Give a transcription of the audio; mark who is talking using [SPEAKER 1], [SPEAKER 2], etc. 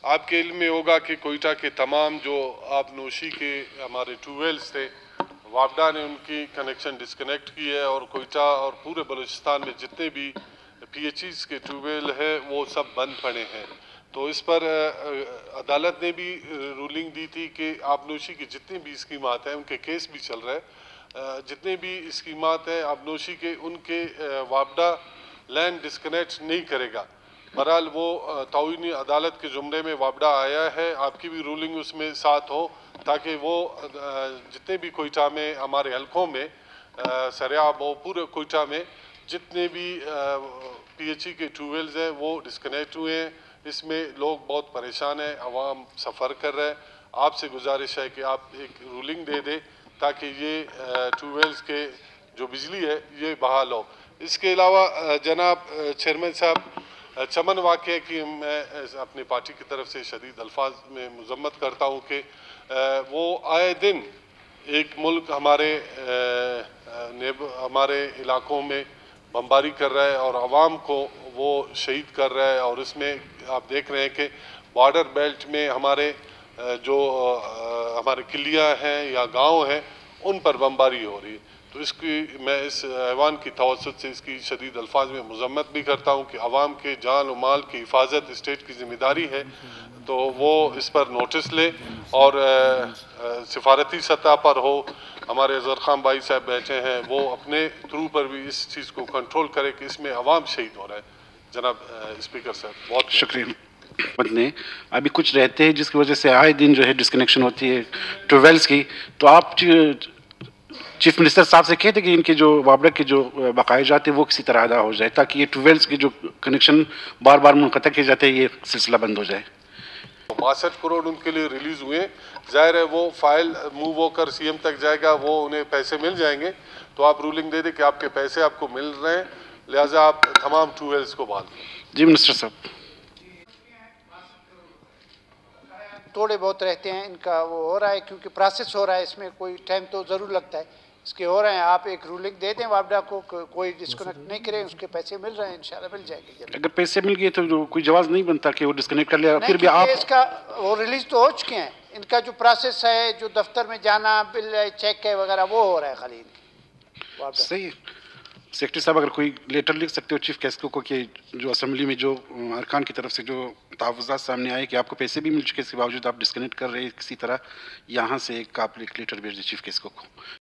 [SPEAKER 1] آپ کے علم میں ہوگا کہ کوئٹہ کے تمام جو آب نوشی کے ہمارے ٹیوب ویلز تھے، وابڈا نے ان کی کنیکشن ڈسکنیکٹ کی ہے، اور کوئٹہ اور پورے بلوچستان میں جتنے بھی پی ایچ ایز کے ٹیوب ویل ہیں وہ سب بند پڑے ہیں۔ تو اس پر عدالت نے بھی رولنگ دی تھی کہ آب نوشی کی جتنے بھی اسکیمات ہیں ان کے کیس بھی چل رہے ہیں، جتنے بھی اسکیمات ہیں آب نوشی کے ان کے وابڈا لینڈ ڈسکنیکٹ نہیں کرے گا۔ بہرحال وہ تعاونی عدالت کے زمرے میں وابڈا آیا ہے، آپ کی بھی رولنگ اس میں ساتھ ہو تاکہ وہ جتنے بھی کوئٹہ میں ہمارے حلقوں میں سریاب ہو، پورے کوئٹہ میں جتنے بھی پی ایچ ای کے ٹیوب ویلز ہیں وہ ڈسکنیکٹ ہوئے ہیں۔ اس میں لوگ بہت پریشان ہیں، عوام سفر کر رہے ہیں۔ آپ سے گزارش ہے کہ آپ ایک رولنگ دے دیں تاکہ یہ ٹیوب ویلز کے جو بجلی ہے یہ بحال ہو۔ اس کے علاوہ جناب چیئرمین صاحب، چمن واقعے کی میں اپنی پارٹی کی طرف سے شدید الفاظ میں مذمت کرتا ہوں کہ وہ آئے دن ایک ملک ہمارے علاقوں میں بمباری کر رہا ہے اور عوام کو وہ شہید کر رہا ہے، اور اس میں آپ دیکھ رہے ہیں کہ بارڈر بیلٹ میں ہمارے جو ہمارے قلیاں ہیں یا گاؤں ہیں ان پر بمباری ہو رہی ہے۔ تو اس کی میں اس ایوان کی توسط سے اس کی شدید الفاظ میں مذمت بھی کرتا ہوں کہ عوام کے جان و مال کی حفاظت اسٹیٹ کی ذمہ داری ہے، تو وہ اس پر نوٹس لے اور سفارتی سطح پر ہو، ہمارے اظہر خان بھائی صاحب بیٹھے ہیں، وہ اپنے تھرو پر بھی اس چیز کو کنٹرول کرے کہ اس میں عوام شہید ہو رہا ہے۔ جناب اسپیکر صاحب بہت
[SPEAKER 2] شکریہ۔ نے ابھی کچھ رہتے ہیں جس کی وجہ سے آئے دن جو ہے ڈسکنیکشن ہوتی ہے ٹیوب ویلز کی، تو آپ چیف منسٹر صاحب سے کہتے کہ ان کے جو وابڈا کے جو بقایا جاتے ہیں وہ کسی طرح ادا ہو جائے تاکہ یہ ٹیوب ویلز کے جو کنیکشن بار بار منقطع کیے جاتے ہیں یہ سلسلہ بند ہو جائے۔
[SPEAKER 1] 62 کروڑ ان کے لیے ریلیز ہوئے ہیں، ظاہر ہے وہ فائل موو ہو کر سی ایم تک جائے گا، وہ انہیں پیسے مل جائیں گے، تو آپ رولنگ دے دیں کہ آپ کے پیسے آپ کو مل رہے ہیں، لہٰذا آپ تمام ٹیوب ویلز کو بحال کریں۔
[SPEAKER 2] جی منسٹر صاحب۔
[SPEAKER 3] تھوڑے بہت رہتے ہیں، ان کا وہ ہو رہا ہے کیونکہ پروسیس ہو رہا ہے، اس میں کوئی ٹائم تو ضرور لگتا ہے، اس کے ہو رہے ہیں۔ آپ ایک رولنگ دے دیں وابڈا کو، کوئی ڈسکنیکٹ نہیں کرے، اس کے پیسے مل رہے ہیں، انشاءاللہ مل جائے گی۔
[SPEAKER 2] اگر پیسے مل گئے تو کوئی جواز نہیں بنتا کہ وہ ڈسکنیکٹ کر لے، پھر بھی آپ
[SPEAKER 3] اس کا وہ ریلیز تو ہو چکے ہیں، ان کا جو پروسیس ہے، جو دفتر میں جانا، بل ہے، چیک ہے وغیرہ، وہ ہو رہا ہے خالی۔
[SPEAKER 2] صحیح ہے۔ سیکرٹری صاحب اگر کوئی لیٹر لکھ سکتے ہو چیف گیسٹ کو کہ جو اسمبلی میں جو ارکان کی طرف سے جو تحفظات سامنے آئے کہ آپ کو پیسے بھی مل چکے، اس کے باوجود آپ ڈسکنیکٹ کر رہے ہیں کسی طرح، یہاں سے ایک آپ لیٹر بھیج دیں چیف گیسٹ کو۔